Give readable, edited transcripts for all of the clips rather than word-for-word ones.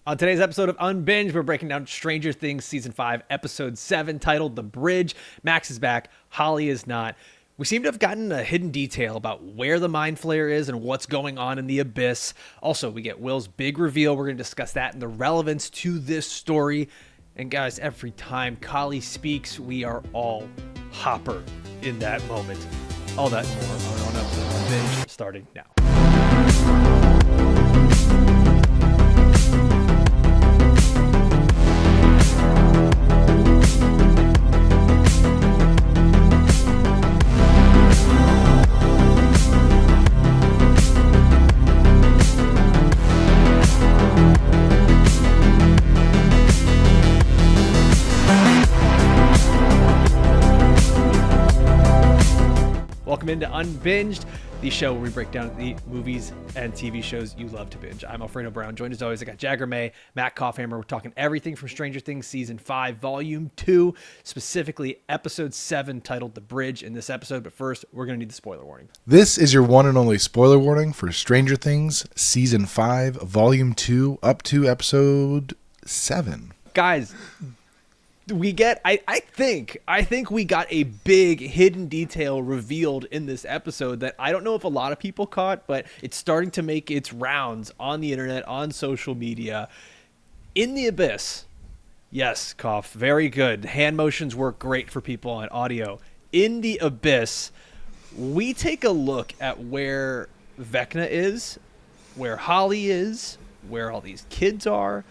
On today's episode of Unbinged, we're breaking down Stranger Things Season 5, Episode 7, titled The Bridge. Max is back. Holly is not. We seem to have gotten a hidden detail about where the Mindflayer is and what's going on in the Abyss. Also, we get Will's big reveal. We're going to discuss that and the relevance to this story. And guys, every time Kali speaks, we are all Hopper in that moment. All that and more on an episode of Unbinged, starting now. Welcome into Unbinged, the show where we break down the movies and TV shows you love to binge. I'm Alfredo Brown, joined as always, I got Jagger, Matt Kopfhamer. We're talking everything from Stranger Things Season 5, Volume 2, specifically Episode 7, titled The Bridge in this episode. But first, we're going to need the spoiler warning. This is your one and only spoiler warning for Stranger Things Season 5, Volume 2, up to Episode 7. Guys, we get, I think we got a big hidden detail revealed in this episode that I don't know if a lot of people caught, but it's starting to make its rounds on the internet, on social media. In the Abyss, yes, Kopf, very good. Hand motions work great for people on audio. In the Abyss, we take a look at where Vecna is, where Holly is, where all these kids are.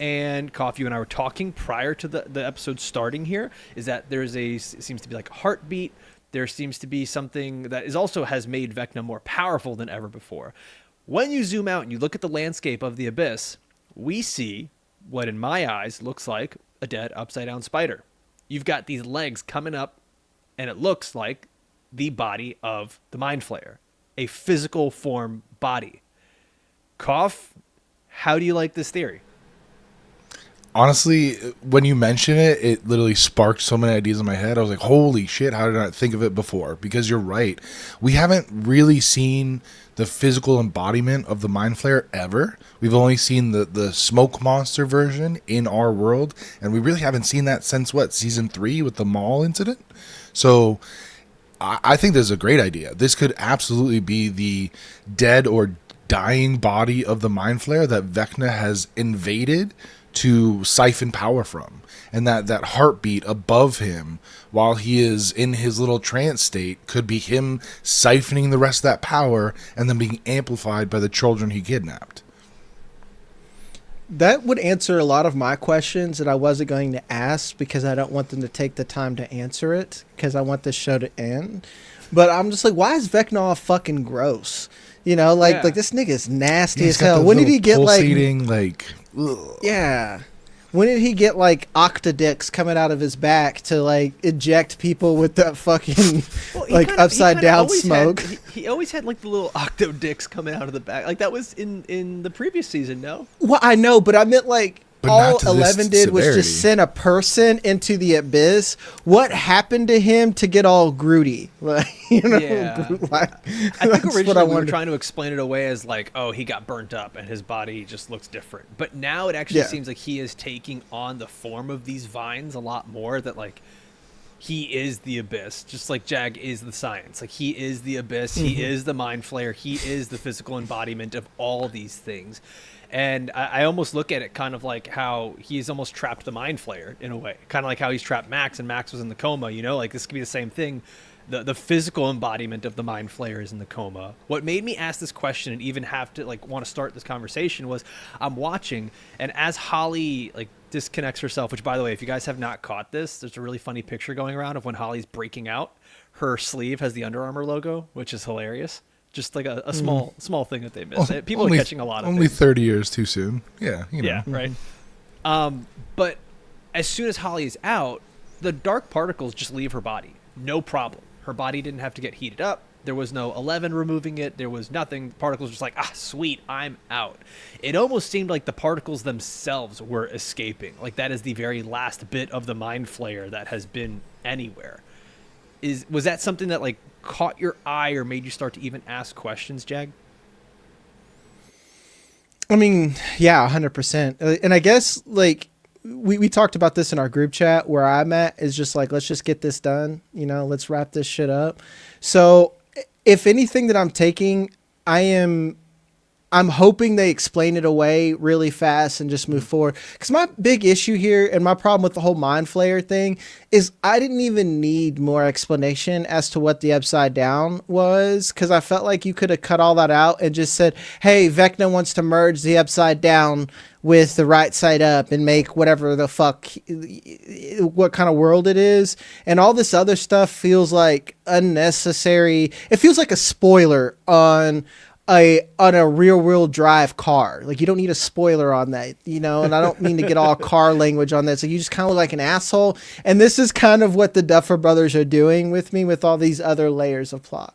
And Kopf, you and I were talking prior to the episode starting here, is that seems to be like a heartbeat. There seems to be something that has made Vecna more powerful than ever before. When you zoom out and you look at the landscape of the Abyss, we see what in my eyes looks like a dead upside down spider. You've got these legs coming up and it looks like the body of the Mindflayer, a physical form body. Kopf, how do you like this theory? Honestly, when you mention it, it literally sparked so many ideas in my head. I was like, holy shit, how did I not think of it before? Because you're right. We haven't really seen the physical embodiment of the Mindflayer ever. We've only seen the smoke monster version in our world, and we really haven't seen that since, Season 3 with the mall incident? So I think this is a great idea. This could absolutely be the dead or dying body of the Mindflayer that Vecna has invaded to siphon power from, and that heartbeat above him while he is in his little trance state could be him siphoning the rest of that power and then being amplified by the children he kidnapped. That would answer a lot of my questions that I wasn't going to ask because I don't want them to take the time to answer it because I want this show to end. But I'm just like, why is Vecna all fucking gross? You know, like this nigga's nasty as hell. When did he get ugh. Yeah. When did he get octodicks coming out of his back to eject people with that fucking upside down smoke? He always had the little octodicks coming out of the back. That was in the previous season, no? Well, I know, but I meant But all 11 did was just send a person into the abyss. What happened to him to get all Groody? Yeah. I think originally we were trying to explain it away as he got burnt up and his body just looks different. But now it actually seems like he is taking on the form of these vines a lot more, that he is the Abyss, just like Jag is the science. He is the Abyss, he is the Mindflayer, he is the physical embodiment of all these things. And I almost look at it kind of like how he's almost trapped the Mindflayer in a way. Kind of like how he's trapped Max and Max was in the coma, this could be the same thing. The physical embodiment of the Mindflayer is in the coma. What made me ask this question and even have to want to start this conversation was I'm watching, and as Holly disconnects herself, which by the way, if you guys have not caught this, there's a really funny picture going around of when Holly's breaking out. Her sleeve has the Under Armour logo, which is hilarious. Just a small thing that they missed. People are catching a lot of only things. 30 years too soon. Yeah, Yeah, right. But as soon as Holly is out, the dark particles just leave her body. No problem. Her body didn't have to get heated up. There was no 11 removing it. There was nothing. The particles were just sweet, I'm out. It almost seemed like the particles themselves were escaping. That is the very last bit of the Mindflayer that has been anywhere. Was that something that caught your eye or made you start to even ask questions, Jag? I mean, yeah, 100%. And I guess like we talked about this in our group chat where I'm at is just like, let's just get this done. You know, let's wrap this shit up. So if anything that I'm taking, I'm hoping they explain it away really fast and just move forward. Because my big issue here and my problem with the whole Mindflayer thing is I didn't even need more explanation as to what the Upside Down was. Because I felt like you could have cut all that out and just said, hey, Vecna wants to merge the Upside Down with the right side up and make whatever the fuck, what kind of world it is. And all this other stuff feels like unnecessary. It feels like a spoiler on a rear wheel drive car. Like, you don't need a spoiler on that, you know. And I don't mean to get all car language on this. Like, you just kind of look like an asshole. And this is kind of what the Duffer Brothers are doing with me with all these other layers of plot.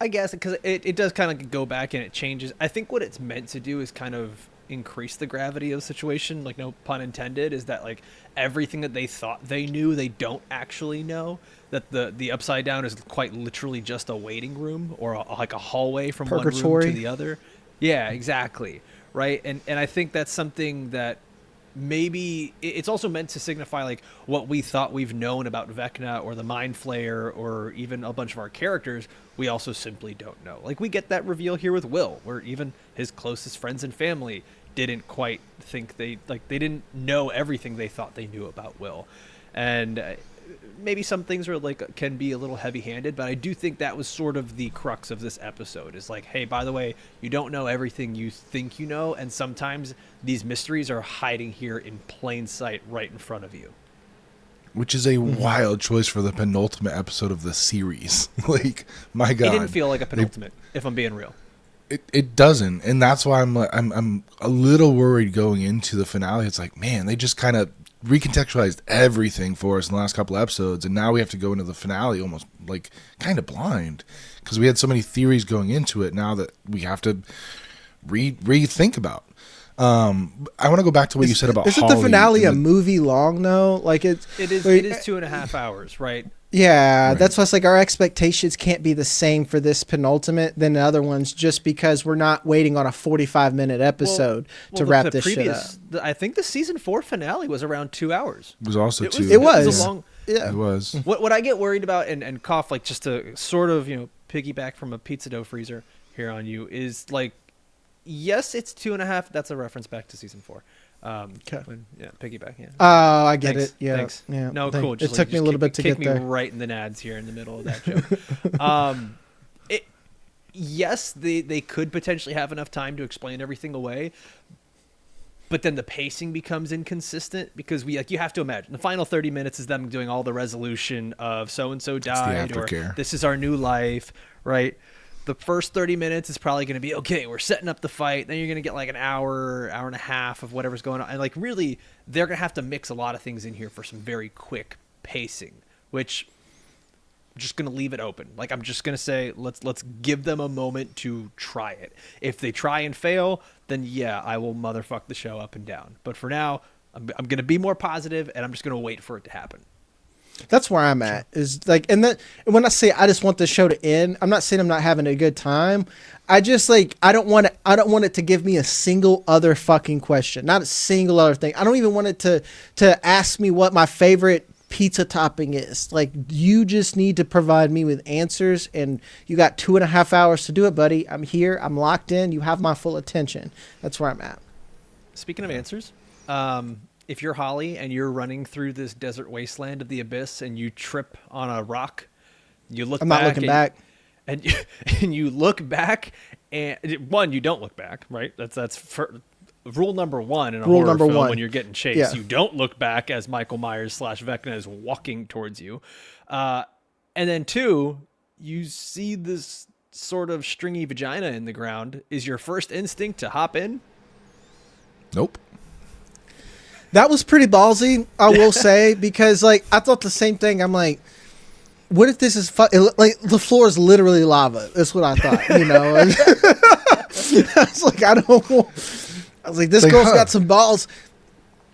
I guess because it does kind of go back and it changes. I think what it's meant to do is kind of increase the gravity of the situation. Like, no pun intended, is that like everything that they thought they knew, they don't actually know. That the Upside Down is quite literally just a waiting room or like a hallway from Purgatory. one room to the other. Yeah, exactly. Right. And I think that's something that maybe it's also meant to signify like what we thought we've known about Vecna or the Mindflayer or even a bunch of our characters. We also simply don't know. Like, we get that reveal here with Will, where even his closest friends and family didn't quite think they didn't know everything they thought they knew about Will. And maybe some things are like can be a little heavy-handed, but I do think that was sort of the crux of this episode is like, hey, by the way, you don't know everything you think you know, and sometimes these mysteries are hiding here in plain sight right in front of you. Which is a wild choice for the penultimate episode of the series. Like, my God, it didn't feel like a penultimate, if I'm being real. It doesn't, and that's why I'm a little worried going into the finale. It's like, man, they just kind of recontextualized everything for us in the last couple episodes, and now we have to go into the finale almost like kind of blind because we had so many theories going into it. Now that we have to rethink about. I want to go back to what you said about isn't Holly the finale a movie long though? Like it is 2.5 hours, right? Yeah, Right. that's why it's like our expectations can't be the same for this penultimate than the other ones just because we're not waiting on a 45-minute episode to wrap this shit up. I think the season 4 finale was around 2 hours. It was also two. It was. a long, Yeah. It was. What I get worried about and cough, like, just to sort of, piggyback from a pizza dough freezer here on you, is like, yes, it's 2.5. That's a reference back to season 4. Okay. Piggyback. Yeah. Oh, I get Thanks, it. Yeah. Thanks. Yeah. No, Thank- cool. It took me a little bit to get there. Me right in the nads here in the middle of that joke. Yes, they could potentially have enough time to explain everything away, but then the pacing becomes inconsistent because you have to imagine the final 30 minutes is them doing all the resolution of so and so died or aftercare. This is our new life, right? The first 30 minutes is probably going to be, okay, we're setting up the fight. Then you're going to get like an hour and a half of whatever's going on. And like, really, they're going to have to mix a lot of things in here for some very quick pacing, which I'm just going to leave it open. Like, I'm just going to say, let's give them a moment to try it. If they try and fail, then yeah, I will motherfuck the show up and down. But for now, I'm going to be more positive and I'm just going to wait for it to happen. That's where I'm at. Is like, and when I say I just want the show to end, I'm not saying I'm not having a good time. I just like I don't want it to give me a single other fucking question, not a single other thing. I don't even want it to ask me what my favorite pizza topping is. Like, you just need to provide me with answers, and you got 2.5 hours to do it, buddy. I'm here. I'm locked in. You have my full attention. That's where I'm at. Speaking of answers, if you're Holly and you're running through this desert wasteland of the abyss and you trip on a rock, you look I'm back. not looking back. And you look back, and one, you don't look back, right? That's rule number one in a horror film when you're getting chased. Yeah. You don't look back as Michael Myers / Vecna is walking towards you. And then two, you see this sort of stringy vagina in the ground. Is your first instinct to hop in? Nope. That was pretty ballsy, I will say, because like I thought the same thing. I'm like, what if this is like the floor is literally lava? That's what I thought, you know. I was like, this girl's got some balls.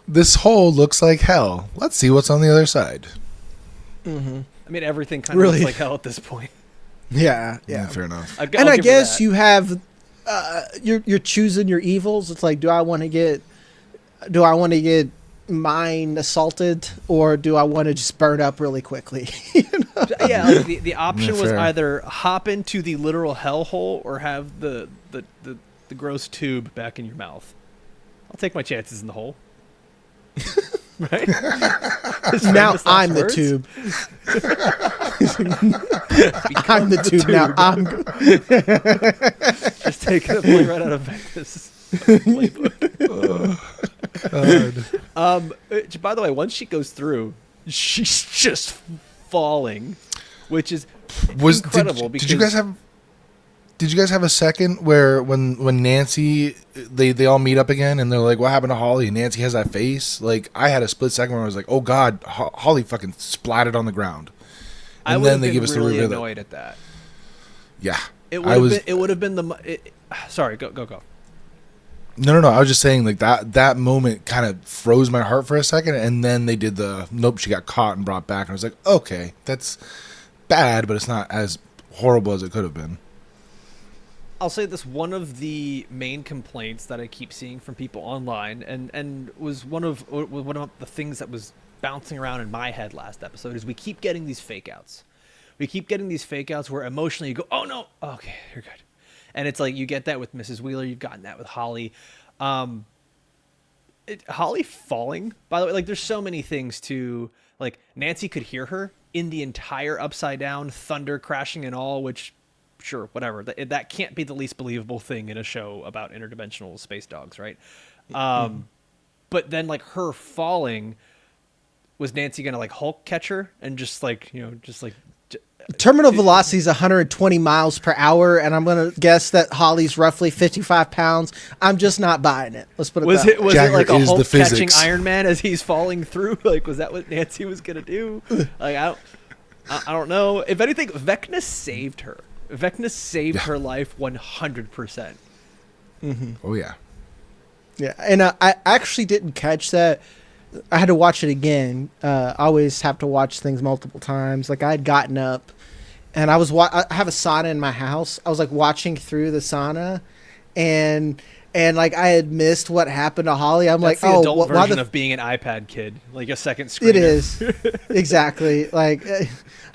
This hole looks like hell. Let's see what's on the other side. Mm-hmm. I mean, everything kind of looks like hell at this point. Yeah. Yeah, fair enough. And I guess you have you're choosing your evils. It's like, do I want to get mine assaulted, or do I want to just burn up really quickly? Yeah, like the option Yeah, was fair. either hop into the literal hellhole or have the gross tube back in your mouth. I'll take my chances in the hole. Right? His Now famous last I'm the words? tube. Become I'm the tube now. I'm just taking a play right out of Vegas playbook. By the way, once she goes through, she's just falling, which is incredible. Did you guys have? Did you guys have a second where when Nancy they all meet up again and they're like, "What happened to Holly?" And Nancy has that face. Like, I had a split second where I was like, "Oh God, Holly fucking splatted on the ground." I And would then have they been give us the really reveal that- annoyed at that. Yeah, It I was. would have been sorry, go. No. I was just saying, like, that moment kind of froze my heart for a second, and then they did the nope. She got caught and brought back, and I was like, okay, that's bad, but it's not as horrible as it could have been. I'll say this: one of the main complaints that I keep seeing from people online, and was one of the things that was bouncing around in my head last episode, is we keep getting these fake outs. We keep getting these fake outs where emotionally you go, "Oh no, okay, you're good," and it's like you get that with Mrs. Wheeler, you've gotten that with Holly. Holly falling, by the way, like there's so many things to like. Nancy could hear her in the entire upside down thunder crashing and all, which. Sure, whatever. That can't be the least believable thing in a show about interdimensional space dogs, right? But then, like, her falling, was Nancy gonna like Hulk catch her and just like terminal velocity is 120 miles per hour, and I'm gonna guess that Holly's roughly 55 pounds. I'm just not buying it. Let's put it. was that it way. was Jagger it like a is the Hulk catching physics. Iron Man as he's falling through? Like, was that what Nancy was gonna do? Like, I don't know. If anything, Vecna saved her. Vecna saved her life 100%. Oh yeah. Yeah, and I actually didn't catch that. I had to watch it again. I always have to watch things multiple times. Like, I had gotten up, and I have a sauna in my house. I was like watching through the sauna, and like I had missed what happened to Holly. I'm That's like, the oh, adult why version the of being an iPad kid, like a second screen. It is. Exactly. Like,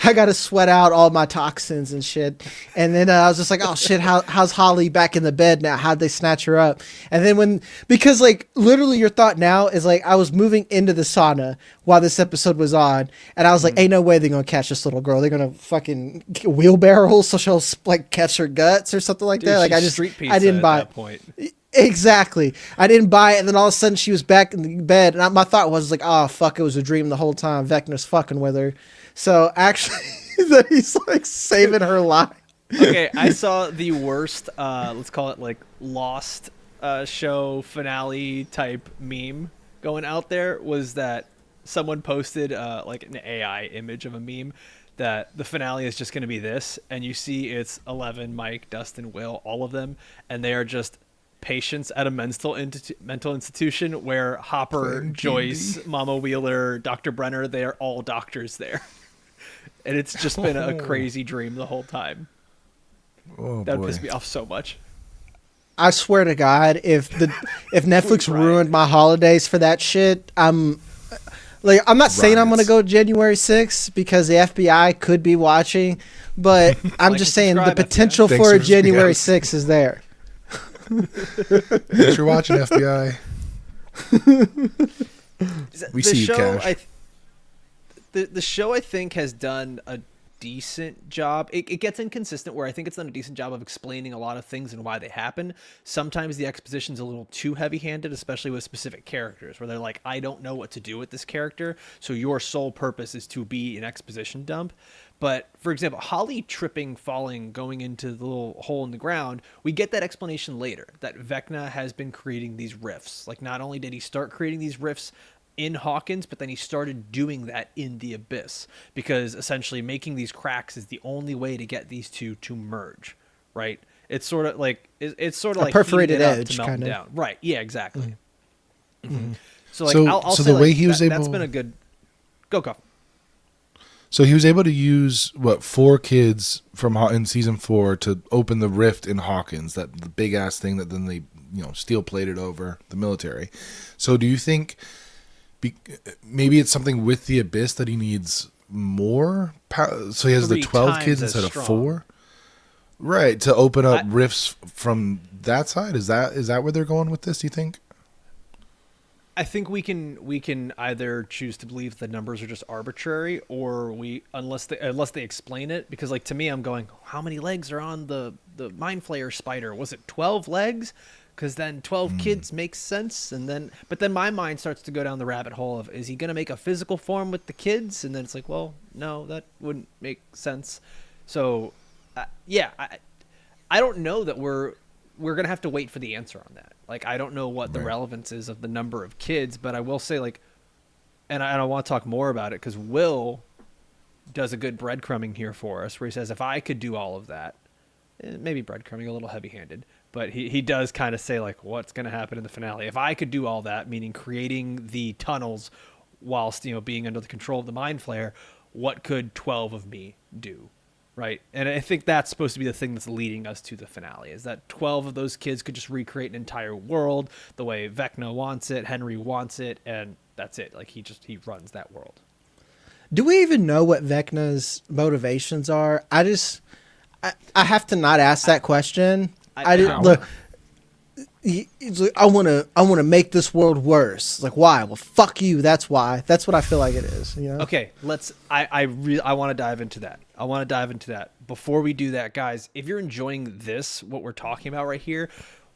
I got to sweat out all my toxins and shit. And then I was just like, oh shit, how's Holly back in the bed now? How'd they snatch her up? And then because like literally your thought now is like, I was moving into the sauna while this episode was on. And I was like, ain't no way they're going to catch this little girl. They're going to fucking wheelbarrow so she'll like catch her guts or something like Dude, that. Like, she's street pizza I didn't at buy that it. point. Exactly. I didn't buy it, and then all of a sudden she was back in the bed, and my thought was like, oh, fuck, it was a dream the whole time. Vecna's fucking with her. So actually, that he's like saving her life. Okay, I saw the worst, let's call it like Lost show finale type meme going out there, was that someone posted like an AI image of a meme that the finale is just going to be this, and you see it's 11, Mike, Dustin, Will, all of them, and they are just patients at a mental institution where Hopper, Playing Joyce, D&D. Mama Wheeler, Dr. Brenner, they are all doctors there. And it's just been a crazy dream the whole time. Oh That would boy. piss me off so much. I swear to God, if Netflix Right. ruined my holidays for that shit, I'm not saying I'm Riots. gonna go January 6th because the FBI could be watching, but I'm Like just and saying the subscribe, FBI. potential Thanks for a for January subscribing. 6th is there. Thanks for watching, FBI. We see you, Cash. The show, I think, has done a decent job. It gets inconsistent where I think it's done a decent job of explaining a lot of things and why they happen. Sometimes the exposition's a little too heavy-handed, especially with specific characters, where they're like, I don't know what to do with this character, so your sole purpose is to be an exposition dump. But, for example, Holly tripping, falling, going into the little hole in the ground, we get that explanation later, that Vecna has been creating these rifts. Like, not only did he start creating these rifts in Hawkins, but then he started doing that in the Abyss, because essentially making these cracks is the only way to get these two to merge, right? It's sort of like it's sort of A like perforated heating it up edge, to melt kind of. down, right? Yeah, exactly. So like So- I'll so say the way like, he was that's able- been a good go. So he was able to use four kids from in season 4 to open the rift in Hawkins, the big ass thing that then they steel plated over the military. So do you think maybe it's something with the Abyss that he needs more power? So he has the 12 kids instead of 4, right? To open up rifts from that side. Is that where they're going with this? Do you think? I think we can either choose to believe the numbers are just arbitrary, or unless they explain it, because like to me I'm going, how many legs are on the Mindflayer spider? Was it 12 legs? Because then 12 kids makes sense, but then my mind starts to go down the rabbit hole of, is he going to make a physical form with the kids? And then it's like, well, no, that wouldn't make sense. So I don't know that we're going to have to wait for the answer on that. Like, I don't know what the relevance is of the number of kids, but I will say, like, and I want to talk more about it because Will does a good breadcrumbing here for us, where he says, if I could do all of that, maybe breadcrumbing a little heavy-handed, but he does kind of say, like, what's going to happen in the finale? If I could do all that, meaning creating the tunnels whilst, being under the control of the Mindflayer, what could 12 of me do? Right. And I think that's supposed to be the thing that's leading us to the finale, is that 12 of those kids could just recreate an entire world the way Vecna wants it, Henry wants it, and that's it. Like, he runs that world. Do we even know what Vecna's motivations are? I have to not ask that question. Look, he's like, I want to make this world worse. Like, why? Well, fuck you. That's why. That's what I feel like it is. Okay, I want to dive into that. Before we do that, guys, if you're enjoying what we're talking about right here,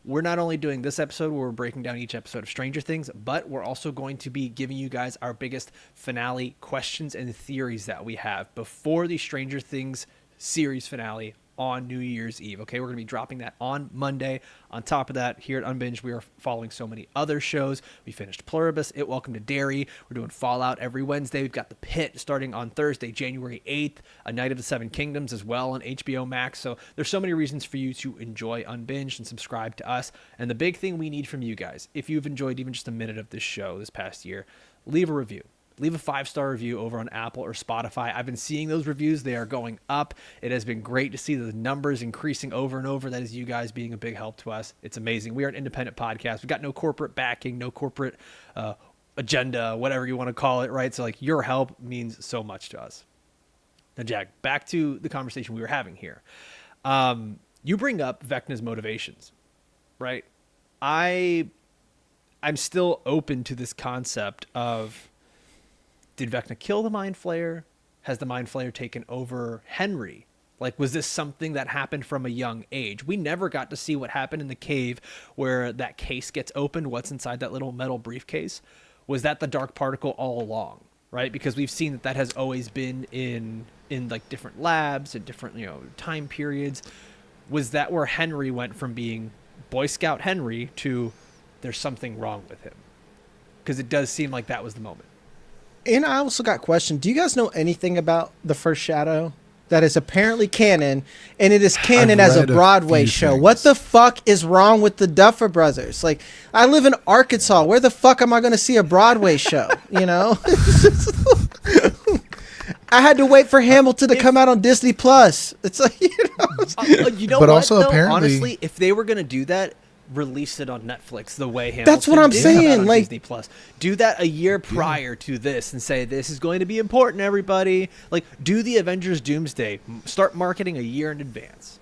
we're not only doing this episode where we're breaking down each episode of Stranger Things, but we're also going to be giving you guys our biggest finale questions and theories that we have before the Stranger Things series finale on New Year's Eve. Okay, we're going to be dropping that on Monday. On top of that, here at Unbinged, we are following so many other shows. We finished Pluribus, It Welcome to Derry. We're doing Fallout every Wednesday. We've got The Pit starting on Thursday, January 8th. A Night of the Seven Kingdoms as well on HBO Max. So there's so many reasons for you to enjoy Unbinged and subscribe to us. And the big thing we need from you guys, if you've enjoyed even just a minute of this show this past year, leave a review. Leave a 5-star review over on Apple or Spotify. I've been seeing those reviews. They are going up. It has been great to see the numbers increasing over and over. That is you guys being a big help to us. It's amazing. We are an independent podcast. We've got no corporate backing, no corporate agenda, whatever you want to call it, right? So, like, your help means so much to us. Now, Jag, back to the conversation we were having here. You bring up Vecna's motivations, right? I'm still open to this concept of, did Vecna kill the Mindflayer? Has the Mindflayer taken over Henry? Like, was this something that happened from a young age? We never got to see what happened in the cave where that case gets opened. What's inside that little metal briefcase? Was that the dark particle all along, right? Because we've seen that has always been in like different labs and different, time periods. Was that where Henry went from being Boy Scout Henry to there's something wrong with him? Because it does seem like that was the moment. And I also got a question. Do you guys know anything about The First Shadow? That is apparently canon, and it is canon as a Broadway show. Things. What the fuck is wrong with the Duffer Brothers? Like, I live in Arkansas. Where the fuck am I going to see a Broadway show? I had to wait for Hamilton to come out on Disney Plus. It's like, but what, also apparently, honestly, if they were going to do that, release it on Netflix the way Hamilton that's what I'm saying. Like, Disney Plus. Do that a year prior to this and say, this is going to be important, everybody. Like, do the Avengers Doomsday. Start marketing a year in advance.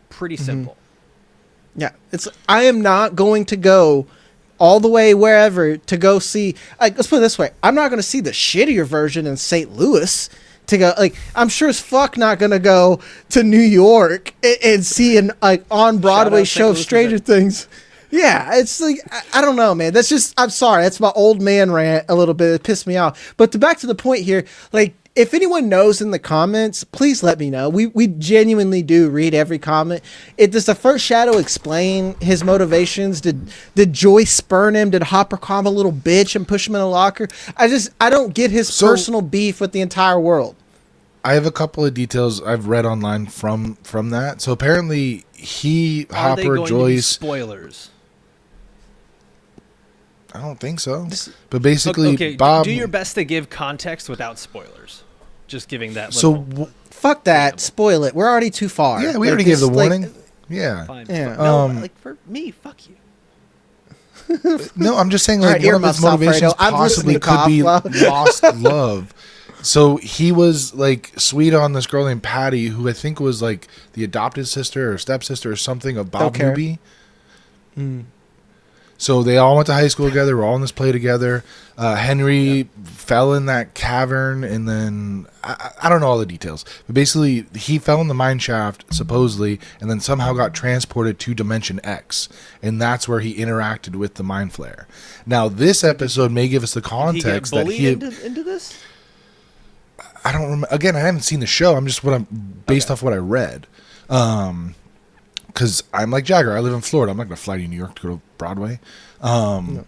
Pretty simple. Yeah. I am not going to go all the way wherever to go see. Like, let's put it this way. I'm not going to see the shittier version in St. Louis. To go, like, I'm sure as fuck not gonna go to New York and see an on Broadway show of Stranger Things. Yeah, it's like, I don't know, man. That's just, I'm sorry, that's my old man rant a little bit. It pissed me off. But back to the point here, like, if anyone knows in the comments, please let me know. We genuinely do read every comment. Does the First Shadow explain his motivations? Did Joyce spurn him? Did Hopper call him a little bitch and push him in a locker? I don't get his personal beef with the entire world. I have a couple of details I've read online from that. So apparently Hopper, they going Joyce. To be spoilers? I don't think so. But basically, okay, Bob. Do your best to give context without spoilers. just giving that. So Little Fuck that. preamble. Spoil it. We're already too far. yeah, we Like, already gave the this, like, warning. Yeah. Fine. Yeah. No, Um, like for me, fuck you. No, I'm just saying, All like, right, one of his earmuffs, Alfredo. motivations I'm possibly listening, could be Kopfhamer. lost love. So he was like sweet on this girl named Patty, who I think was like the adopted sister or stepsister or something of Bob Don't care. Newby. So they all went to high school together. We're all in this play together. Henry fell in that cavern, and then I don't know all the details, but basically he fell in the mine shaft supposedly, and then somehow got transported to Dimension X, and that's where he interacted with the Mindflayer. Now this episode may give us the Did context he get that bullied into this? I don't remember. Again, I haven't seen the show. I'm just based off what I read. Because I'm like Jagger. I live in Florida. I'm not going to fly to New York to go to Broadway. No.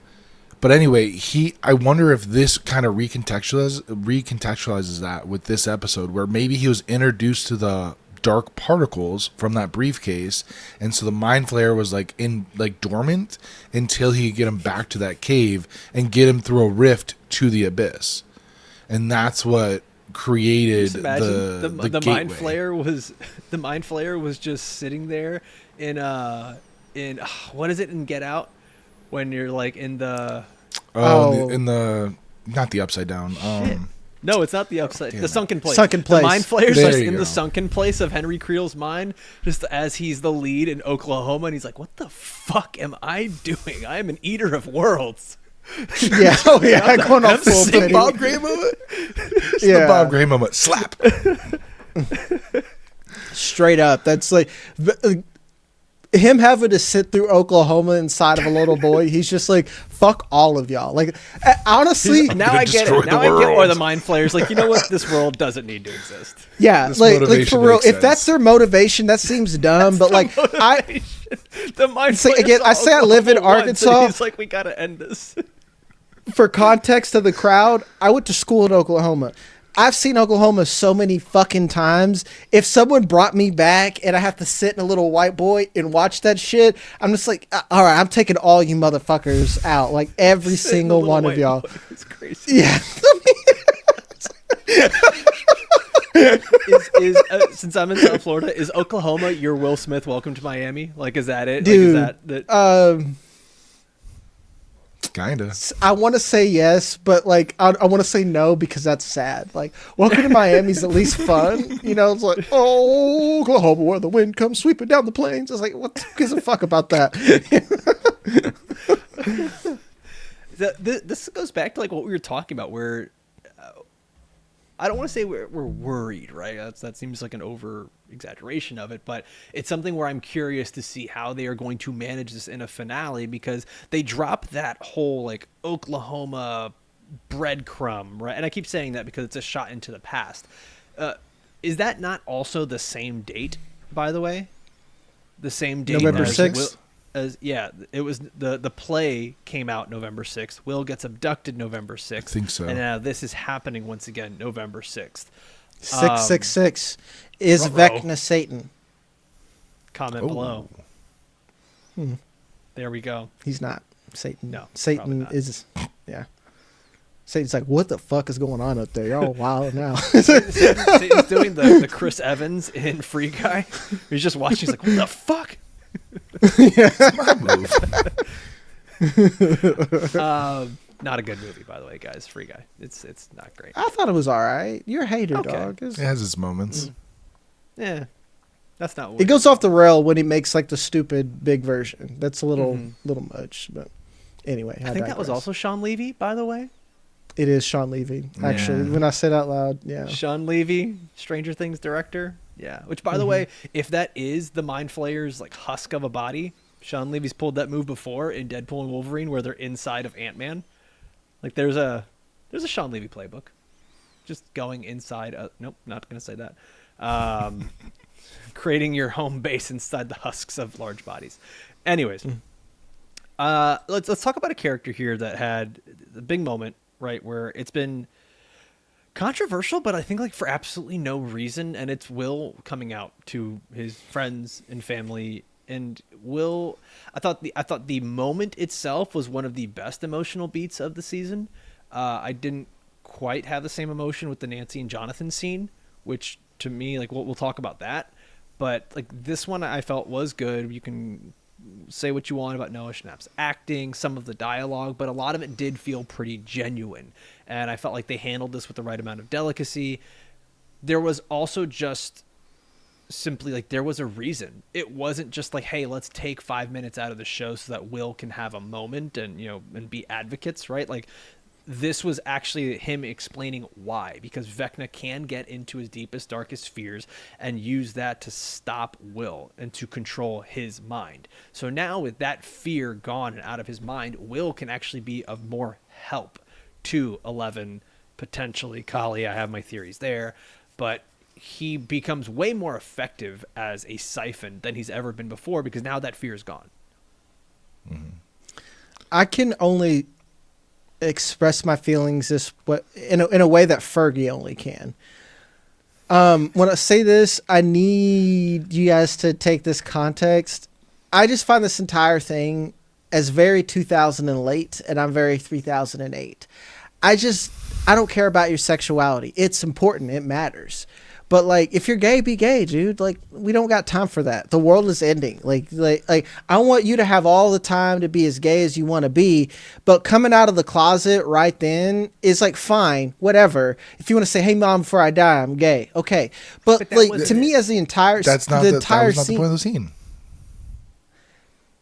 But anyway, I wonder if this kind of recontextualizes that with this episode, where maybe he was introduced to the dark particles from that briefcase, and so the Mind Flayer was like dormant until he could get him back to that cave and get him through a rift to the abyss, and that's what created Just imagine the Mind gateway. Flayer was just sitting there in what is it in Get Out when you're like in the In the not the upside down. no, it's not the upside, Damn the it. sunken place. Sunken place. The Mind Flayer's There just you in go. the sunken place of Henry Creel's mind, just as he's the lead in Oklahoma, and he's like, "What the fuck am I doing? I am an eater of worlds." Yeah. Oh, yeah. Going off full It's the pity. Bob Gray moment. It's Yeah. the Bob Gray moment. Slap. Straight up. That's like him having to sit through Oklahoma inside of a little boy. He's just like, fuck all of y'all. Like, honestly, Now gonna I get destroy it. Now the I get why world. the Mind Flayer's like, you know what? This world doesn't need to exist. yeah, This like motivation for real. makes If that's sense. their motivation, that seems dumb. But like, The Mind See, Flayer again, saw I say I live in Oklahoma once, and Arkansas. He's like, we gotta end this. for context of the crowd, I went to school in Oklahoma. I've seen Oklahoma so many fucking times. If someone brought me back and I have to sit in a little white boy and watch that shit, I'm just like, all right, I'm taking all you motherfuckers out. Like every single one of y'all. It's crazy. Yeah. Since I'm in South Florida, is Oklahoma your Will Smith Welcome to Miami? Like, is that it? Dude, like, is that Kinda. I want to say yes, but like I want to say no because that's sad. Like, Welcome to Miami's at least fun, you know. It's like, oh, Oklahoma, where the wind comes sweeping down the plains. It's like, what who gives a fuck about that? this goes back to like what we were talking about, where I don't want to say we're worried, right? That seems like an over exaggeration of it, but it's something where I'm curious to see how they are going to manage this in a finale, because they drop that whole like Oklahoma breadcrumb, right? And I keep saying that because it's a shot into the past. Is that not also the same date, by the way? The same date November as 6th? Yeah, it was the play came out November 6th. Will gets abducted November 6th. I think so. And now this is happening once again November 6th. 666 is ruh-roh. Vecna Satan. Comment Oh. below. There we go. He's not Satan. No, probably Satan not. is. Yeah. Satan's like, what the fuck is going on up there? You're all wild now. Satan's doing the Chris Evans in Free Guy. He's just watching. He's like, what the fuck? My move. Not a good movie, by the way, guys. Free Guy. It's not great. I thought it was all right. You're a hater, Okay. dog. It has its moments. Yeah, that's not. What It goes off the rail when he makes like the stupid big version. That's a little Mhm. little much, but anyway. I think that was digress. also Sean Levy, by the way. It is Sean Levy. Actually, Yeah. when I said out loud, yeah. Sean Levy, Stranger Things director. Yeah. Which, by the way, if that is the Mind Flayer's like husk of a body, Sean Levy's pulled that move before in Deadpool and Wolverine, where they're inside of Ant-Man. Like there's a Sean Levy playbook, just going inside. Nope, not gonna say that. Creating your home base inside the husks of large bodies. Anyways, let's talk about a character here that had the big moment, right, where it's been controversial, but I think like for absolutely no reason, and it's Will coming out to his friends and family. And Will, I thought the moment itself was one of the best emotional beats of the season. I didn't quite have the same emotion with the Nancy and Johnathan scene, which to me, like we'll talk about that. But like this one I felt was good. You can say what you want about Noah Schnapp's acting, some of the dialogue, but a lot of it did feel pretty genuine. And I felt like they handled this with the right amount of delicacy. There was also just simply like there was a reason. It wasn't just like, hey, let's take 5 minutes out of the show so that Will can have a moment and, you know, and be advocates, right? Like this was actually him explaining why, because Vecna can get into his deepest, darkest fears and use that to stop Will and to control his mind. So now with that fear gone and out of his mind, Will can actually be of more help to 11, potentially Kali. I have my theories there, but he becomes way more effective as a siphon than he's ever been before because now that fear is gone. I can only express my feelings in a way that Fergie only can. When I say this, I need you guys to take this context. I just find this entire thing as very 2000 and late, and I'm very 3008. I don't care about your sexuality. It's important. It matters. But like, if you're gay, be gay, dude. Like, we don't got time for that. The world is ending. Like, I want you to have all the time to be as gay as you want to be. But coming out of the closet right then is like, fine, whatever. If you want to say, hey, mom, before I die, I'm gay. Okay. But like, to me, as the entire that was not the point of the scene.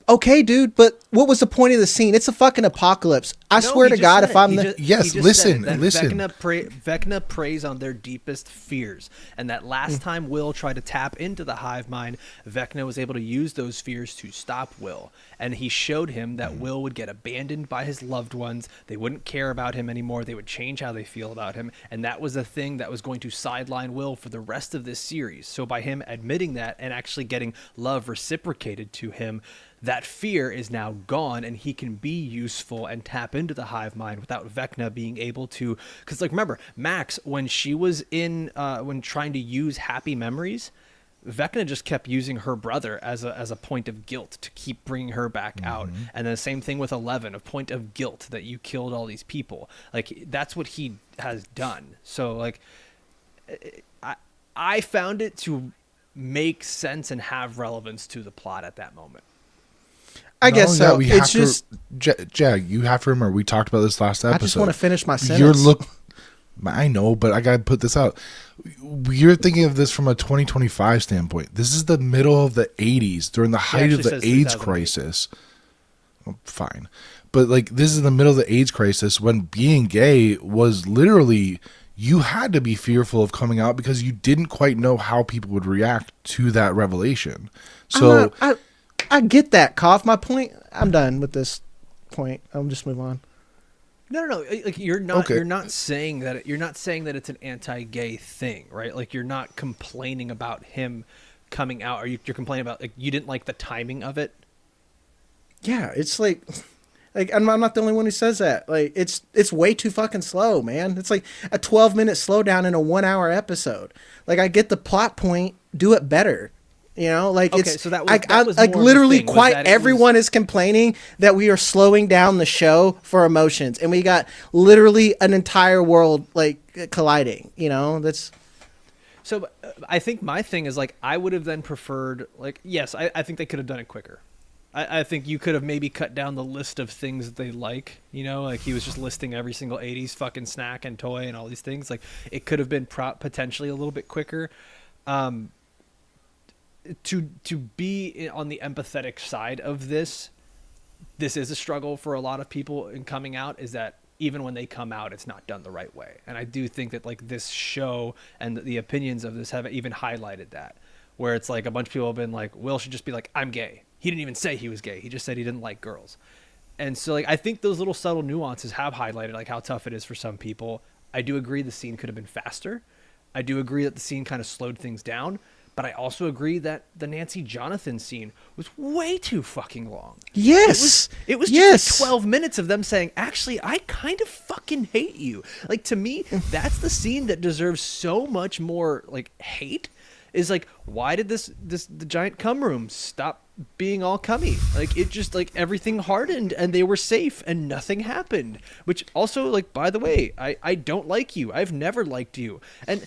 Okay, dude, but what was the point of the scene? It's a fucking apocalypse. I swear to God, if I'm listen. Vecna preys on their deepest fears, and that last time Will tried to tap into the hive mind, Vecna was able to use those fears to stop Will, and he showed him that Will would get abandoned by his loved ones. They wouldn't care about him anymore. They would change how they feel about him, and that was a thing that was going to sideline Will for the rest of this series. So by him admitting that and actually getting love reciprocated to him, that fear is now gone, and he can be useful and tap into the hive mind without Vecna being able to. Because, like, remember, Max, when she was when trying to use happy memories, Vecna just kept using her brother as a point of guilt to keep bringing her back out. And then the same thing with 11, a point of guilt that you killed all these people. Like, that's what he has done. So, like, I found it to make sense and have relevance to the plot at that moment. I guess so. It's just Jag. You have to remember we talked about this last episode. I just want to finish my sentence. I know, but I gotta put this out. You're thinking of this from a 2025 standpoint. This is the middle of the 80s during the height of the AIDS crisis. Well, fine, but like this is the middle of the AIDS crisis when being gay was literally you had to be fearful of coming out because you didn't quite know how people would react to that revelation. So. I get that, Kopf. My point. I'm done with this point. I'll just move on. No. Like you're not saying that it's an anti-gay thing, right? Like you're not complaining about him coming out. Or you're complaining about like you didn't like the timing of it. Yeah, it's like I'm not the only one who says that. Like it's way too fucking slow, man. It's like a 12-minute slowdown in a 1-hour episode. Like I get the plot point. Do it better. You know, like okay, it's so that was like more literally thing, quite everyone is complaining that we are slowing down the show for emotions, and we got literally an entire world like colliding. You know, that's. So I think my thing is like I would have then preferred like yes, I think they could have done it quicker. I think you could have maybe cut down the list of things that they like. You know, like he was just listing every single 80s fucking snack and toy and all these things. Like it could have been potentially a little bit quicker. To be on the empathetic side of this is a struggle for a lot of people in coming out, is that even when they come out, it's not done the right way. And I do think that like this show and the opinions of this have even highlighted that, where it's like a bunch of people have been like, Will should just be like, I'm gay. He didn't even say he was gay. He just said he didn't like girls. And so like, I think those little subtle nuances have highlighted like how tough it is for some people. I do agree the scene could have been faster. I do agree that the scene kind of slowed things down. But I also agree that the Nancy Johnathan scene was way too fucking long. Yes. It was just like 12 minutes of them saying, actually, I kind of fucking hate you. Like, to me, that's the scene that deserves so much more, like, hate. Is like, why did the giant cum room stop being all cummy. Like, it just, like, everything hardened and they were safe and nothing happened. Which also, like, by the way, I don't like you. I've never liked you. And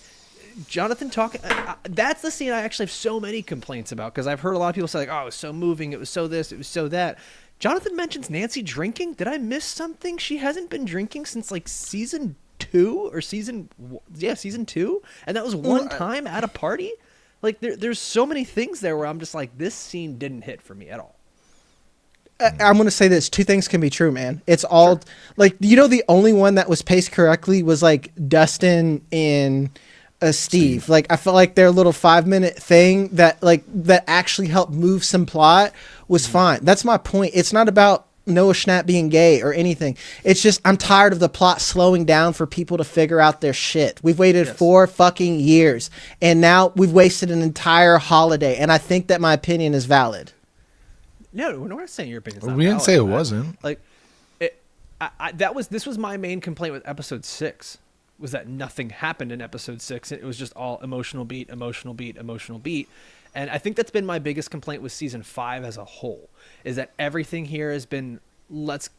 Johnathan talking, that's the scene I actually have so many complaints about, because I've heard a lot of people say, like, oh, it was so moving, it was so this, it was so that. Johnathan mentions Nancy drinking. Did I miss something? She hasn't been drinking since, like, season 2 or season 2, and that was one time at a party. Like, there's so many things there where I'm just like, this scene didn't hit for me at all. I'm going to say this. Two things can be true, man. It's all sure. Like, you know, the only one that was paced correctly was like Dustin and Steve. Like, I felt like their little 5-minute thing that actually helped move some plot was fine. That's my point. It's not about Noah Schnapp being gay or anything. It's just, I'm tired of the plot slowing down for people to figure out their shit. We've waited 4 fucking years, and now we've wasted an entire holiday, and I think that my opinion is valid. No, we're not saying your opinion's not we didn't valid, say it wasn't. Like, this was my main complaint with episode 6, was that nothing happened in episode 6. It was just all emotional beat. And I think that's been my biggest complaint with season 5 as a whole, is that everything here has been, let's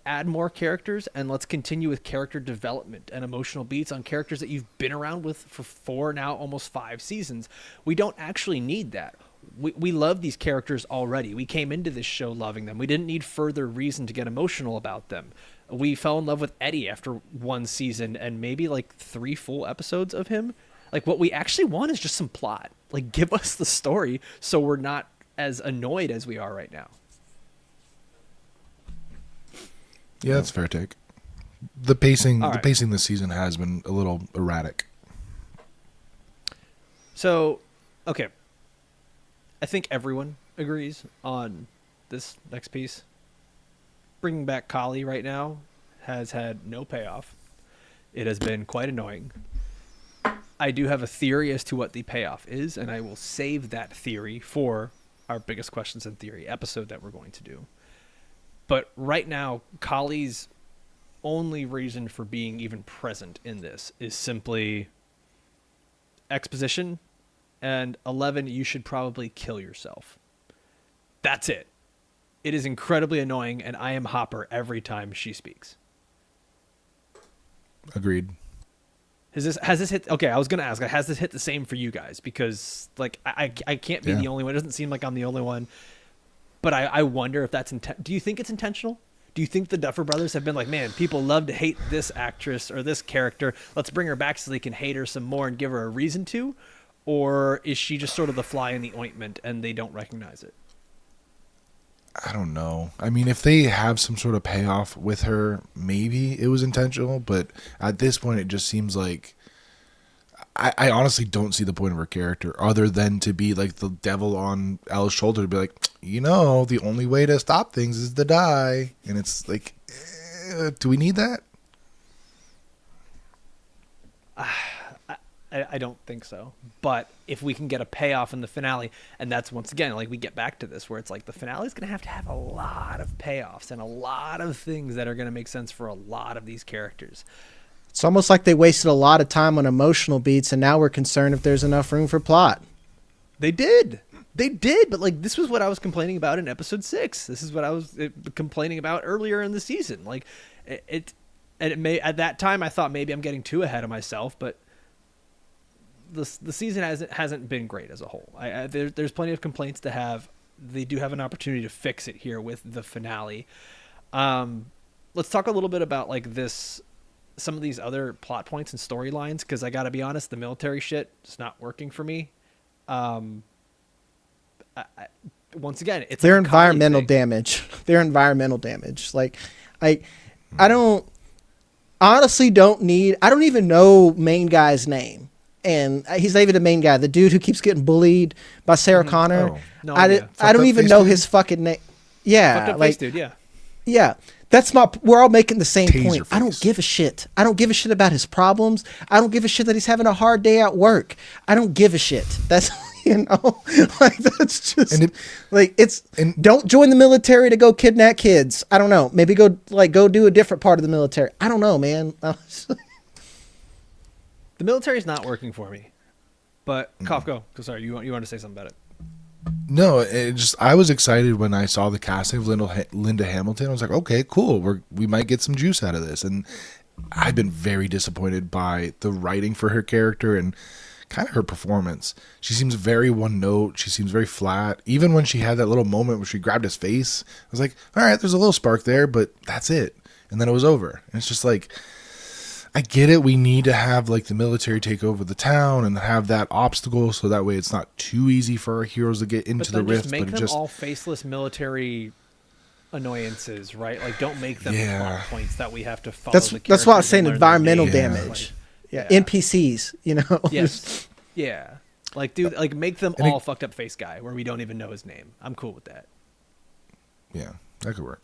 add more characters and let's continue with character development and emotional beats on characters that you've been around with for 4, now almost 5 seasons. We don't actually need that. We love these characters already. We came into this show loving them. We didn't need further reason to get emotional about them. We fell in love with Eddie after 1 season and maybe like 3 full episodes of him. Like, what we actually want is just some plot. Like, give us the story so we're not as annoyed as we are right now. Yeah, that's a fair take. The pacing this season has been a little erratic. So, okay. I think everyone agrees on this next piece. Bringing back Kali right now has had no payoff. It has been quite annoying. I do have a theory as to what the payoff is, and I will save that theory for our biggest questions in theory episode that we're going to do. But right now, Kali's only reason for being even present in this is simply exposition, and 11, you should probably kill yourself. That's it. It is incredibly annoying, and I am Hopper every time she speaks. Agreed. Has this hit? Okay, I was gonna ask. Has this hit the same for you guys? Because like I can't be the only one. It doesn't seem like I'm the only one. But I wonder if that's do you think it's intentional? Do you think the Duffer Brothers have been like, man, people love to hate this actress or this character. Let's bring her back so they can hate her some more and give her a reason to? Or is she just sort of the fly in the ointment and they don't recognize it? I don't know. I mean, if they have some sort of payoff with her, maybe it was intentional. But at this point, it just seems like I honestly don't see the point of her character other than to be like the devil on Ella's shoulder to be like, you know, the only way to stop things is to die. And it's like, do we need that? I don't think so. But if we can get a payoff in the finale, and that's once again, like we get back to this where it's like the finale is going to have a lot of payoffs and a lot of things that are going to make sense for a lot of these characters. It's almost like they wasted a lot of time on emotional beats, and now we're concerned if there's enough room for plot. They did, but like this was what I was complaining about in episode 6. This is what I was complaining about earlier in the season. Like it may at that time I thought maybe I'm getting too ahead of myself, but the season hasn't been great as a whole. There's plenty of complaints to have. They do have an opportunity to fix it here with the finale. Let's talk a little bit about like some of these other plot points and storylines, because I got to be honest, the military shit is not working for me. Once again, it's their like environmental damage. Their environmental damage. Like, I don't honestly don't even know main guy's name. And he's not even the main guy. The dude who keeps getting bullied by Sarah Connor. Oh, no, I don't even know his fucking name. Yeah. Fucked up face dude, yeah. Yeah. We're all making the same Taser point. face. I don't give a shit. I don't give a shit about his problems. I don't give a shit that he's having a hard day at work. I don't give a shit. That's, like that's just don't join the military to go kidnap kids. I don't know. Maybe go do a different part of the military. I don't know, man. The military is not working for me. But Kopf, go. Sorry, you want to say something about it? No, I was excited when I saw the casting of Linda Hamilton. I was like, okay, cool. We might get some juice out of this. And I've been very disappointed by the writing for her character and kind of her performance. She seems very one note. She seems very flat. Even when she had that little moment where she grabbed his face, I was like, all right, there's a little spark there, but that's it. And then it was over. And it's just like, I get it. We need to have like the military take over the town and have that obstacle so that way it's not too easy for our heroes to get into the rift. Just make but them all faceless military annoyances, right? Like, don't make them plot points that we have to follow. That's why I was saying environmental damage. Yeah. NPCs, you know. Yes. Yeah. Like, dude, like make them all fucked up face guy where we don't even know his name. I'm cool with that. Yeah, that could work.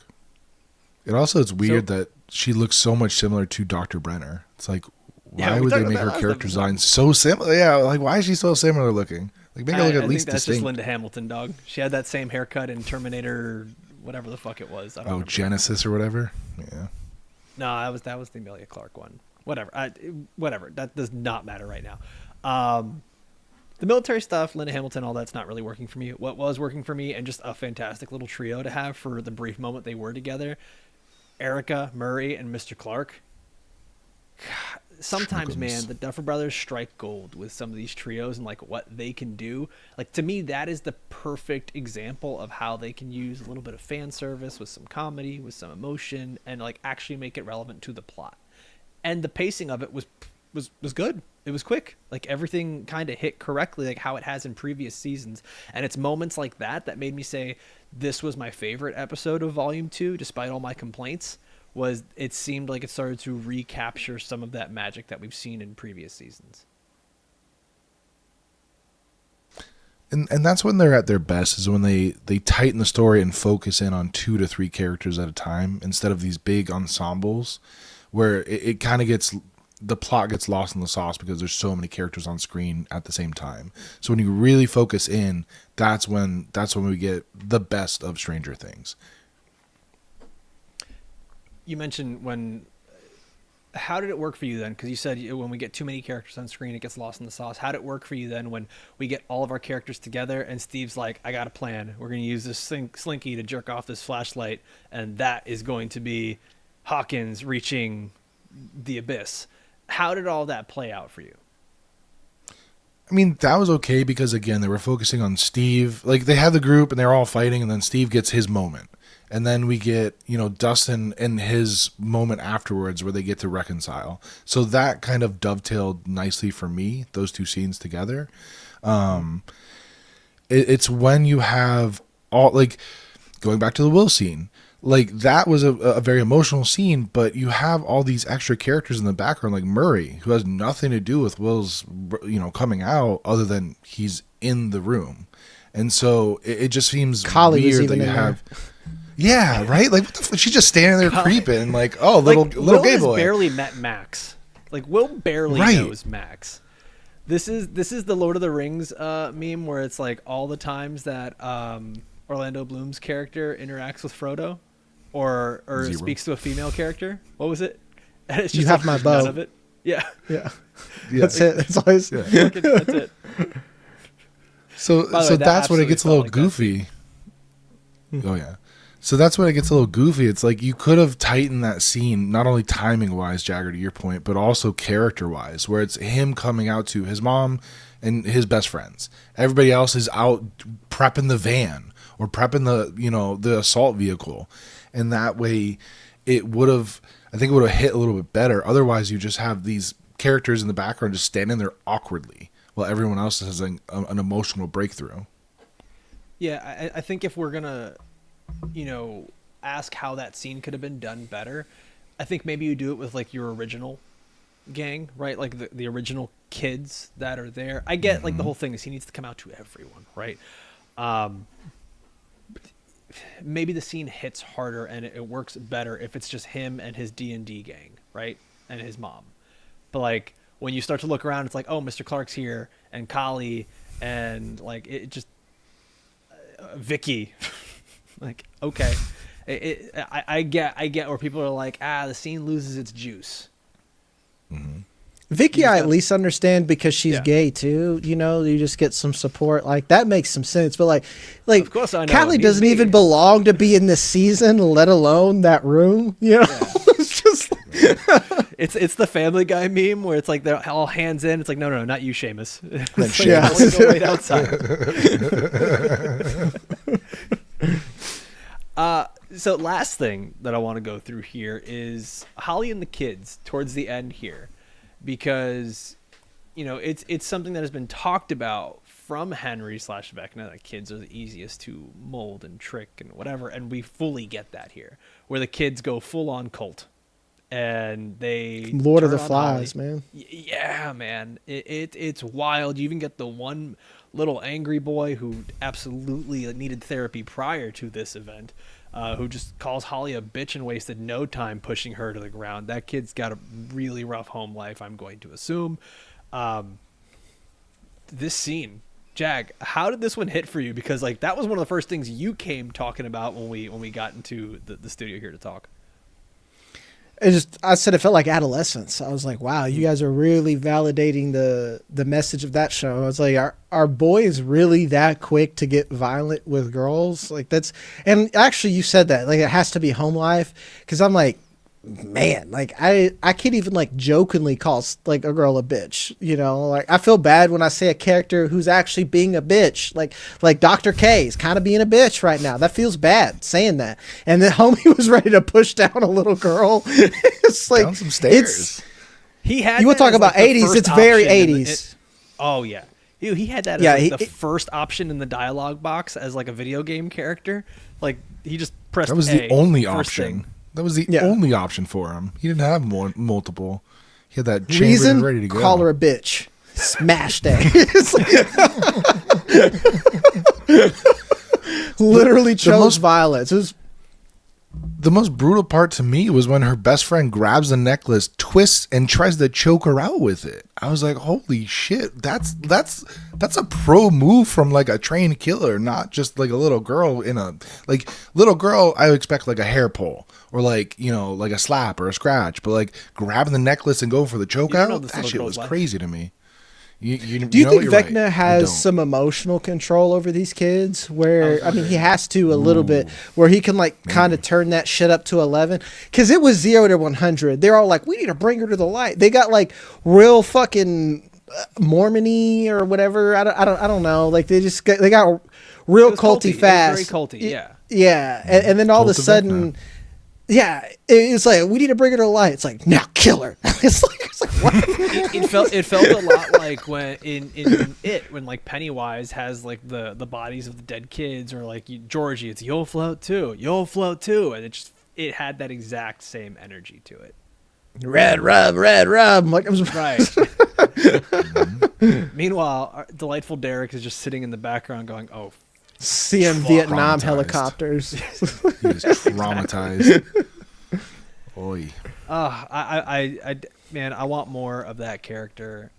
It also is weird that she looks so much similar to Dr. Brenner. It's like, why would they make her character design so similar? Yeah, like why is she so similar looking? Like make her look at least that's distinct. just Linda Hamilton, dog. She had that same haircut in Terminator, whatever the fuck it was. I don't remember. Genesis or whatever. Yeah. No, that was the Amelia Clark one. Whatever. Whatever. That does not matter right now. The military stuff, Linda Hamilton, all that's not really working for me. What was working for me, and just a fantastic little trio to have for the brief moment they were together, Erica, Murray, and Mr. Clark. God, sometimes, man, the Duffer Brothers strike gold with some of these trios and like what they can do. Like, to me, that is the perfect example of how they can use a little bit of fan service with some comedy, with some emotion, and like actually make it relevant to the plot. And the pacing of it was good. It was quick. Like, everything kind of hit correctly, like how it has in previous seasons. And it's moments like that made me say this was my favorite episode of Volume 2, despite all my complaints. Was it seemed like it started to recapture some of that magic that we've seen in previous seasons. And that's when they're at their best, is when they tighten the story and focus in on 2 to 3 characters at a time instead of these big ensembles where it kind of gets, the plot gets lost in the sauce because there's so many characters on screen at the same time. So when you really focus in, that's when we get the best of Stranger Things. You mentioned how did it work for you then? Because you said when we get too many characters on screen, it gets lost in the sauce. How did it work for you then when we get all of our characters together and Steve's like, I got a plan. We're going to use this slinky to jerk off this flashlight, and that is going to be Hawkins reaching the abyss. How did all that play out for you? I mean, that was okay because, again, they were focusing on Steve. Like, they had the group and they're all fighting, and then Steve gets his moment. And then we get, Dustin and his moment afterwards where they get to reconcile. So that kind of dovetailed nicely for me, those 2 scenes together. It's when you have all, like, going back to the Will scene, like, that was a very emotional scene, but you have all these extra characters in the background, like Murray, who has nothing to do with Will's, coming out other than he's in the room. And so it just seems weird that you have... Yeah, right? Like, what the she's just standing there creeping, like, oh, little gay boy. Will has barely met Max. Like, Will barely knows Max. This is the Lord of the Rings meme where it's like all the times that Orlando Bloom's character interacts with Frodo or speaks to a female character. What was it? And it's just you have my bow. None of it. Yeah. That's it. That's always. Yeah. That's it. So that's when it gets a little goofy. Oh yeah. So that's when it gets a little goofy. It's like you could have tightened that scene, not only timing wise, Jagger, to your point, but also character wise, where it's him coming out to his mom and his best friends. Everybody else is out prepping the van or prepping the assault vehicle. And that way I think it would have hit a little bit better. Otherwise, you just have these characters in the background just standing there awkwardly while everyone else has an emotional breakthrough. Yeah, I think if we're going to, ask how that scene could have been done better, I think maybe you do it with like your original gang, right? Like the original kids that are there. I get like the whole thing is he needs to come out to everyone, right? Maybe the scene hits harder and it works better if it's just him and his D&D gang, right? And his mom. But like when you start to look around, it's like, oh, Mr. Clark's here and Kali and like it just Vicky. Like, okay, I get where people are like, the scene loses its juice. Mm-hmm. Vicky, just I at gotta- least understand because she's Yeah. gay too. You know, you just get some support. Like that makes some sense. But like Of course I know. Callie He's doesn't me. even belong to be in this season, let alone that room. You know, it's just It's the Family Guy meme where it's like they're all hands in. It's like no, not you, Seamus. It's like, Seamus. I wanna go wait outside. So last thing that I want to go through here is Holly and the kids towards the end here, because it's something that has been talked about from Henry / Vecna that kids are the easiest to mold and trick and whatever, and we fully get that here, where the kids go full on cult and they Lord of the turn on Flies, Holly. man. Yeah, man, it's wild. You even get the one little angry boy who absolutely needed therapy prior to this event, who just calls Holly a bitch and wasted no time pushing her to the ground. That kid's got a really rough home life, I'm going to assume. This scene, Jag, how did this one hit for you? Because like that was one of the first things you came talking about when we got into the studio here to talk. I said it felt like adolescence. I was like, wow, you guys are really validating the message of that show. I was like, are boys really that quick to get violent with girls? Like and actually you said that, like it has to be home life. Cause I'm like, man, like I can't even like jokingly call like a girl a bitch, like I feel bad when I say a character who's actually being a bitch, like Dr. K is kind of being a bitch right now. That feels bad saying that. And then homie was ready to push down a little girl. It's like Down some stairs. He had. You want to talk that as, about like, the 80s? first It's very option in the- 80s. Oh yeah, he had that as Yeah, like the first option in the dialogue box as like a video game character. Like he just pressed. That was A, the only first option. thing. That was the Yeah. only option for him. He didn't have multiple. He had that chambered Reason, and ready to go. call her a bitch. Smash that. It's like- literally chose most- violence. It was The most brutal part to me was when her best friend grabs the necklace, twists, and tries to choke her out with it. I was like, "Holy shit! That's a pro move from like a trained killer, not just like a little girl in a little girl. I would expect like a hair pull or like like a slap or a scratch, but like grabbing the necklace and going for the choke You don't know out, this that little shit girl's was life. crazy to me. Do you know think what, you're right. Vecna I has don't. some emotional control over these kids? Where I mean, he has to a little bit, where he can like kind of turn that shit up to 11. Because it was 0 to 100. They're all like, "We need to bring her to the light." They got like real fucking Mormony or whatever. I don't know. Like they got real It was culty culty. fast. It was very culty. Yeah. Yeah, and then all of a Cult of sudden. Vecna. Yeah, it's like we need to bring her to light. It's like now kill her. It's like what? It felt a lot like when when like Pennywise has like the bodies of the dead kids, or like Georgie, it's you'll float too, and it had that exact same energy to it. Red rum. Like I was Right. Meanwhile, our delightful Derek is just sitting in the background going, "Oh, seeing Vietnam Traumatized. helicopters. He was traumatized. Oy. Man, I want more of that character."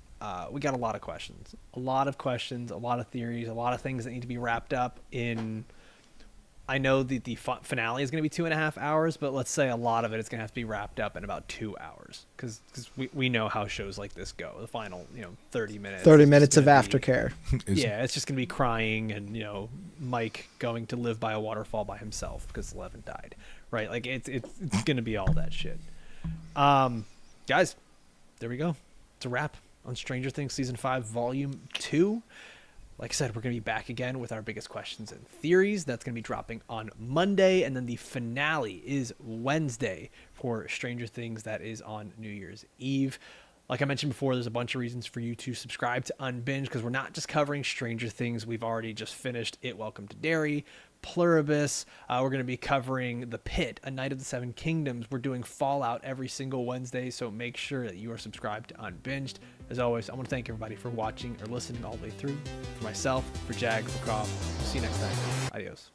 We got a lot of questions, a lot of theories, a lot of things that need to be wrapped up in. I know the finale is going to be 2.5 hours, but let's say a lot of it is going to have to be wrapped up in about 2 hours, because we know how shows like this go. The final 30 minutes. 30 it's minutes just of gonna be- aftercare. Yeah, it's just going to be crying and Mike going to live by a waterfall by himself because Levin died. Right? Like it's going to be all that shit. Guys, there we go. It's a wrap on Stranger Things Season 5 Volume 2. Like I said, we're going to be back again with our biggest questions and theories. That's going to be dropping on Monday. And then the finale is Wednesday for Stranger Things. That is on New Year's Eve. Like I mentioned before, there's a bunch of reasons for you to subscribe to Unbinged, because we're not just covering Stranger Things. We've already just finished It, Welcome to Derry, Pluribus. We're going to be covering The Pit, A Night of the Seven Kingdoms. We're doing Fallout every single Wednesday, so make sure that you are subscribed to Unbinged. As always, I want to thank everybody for watching or listening all the way through. For myself, for Jag, for Koff. See you next time. Adios.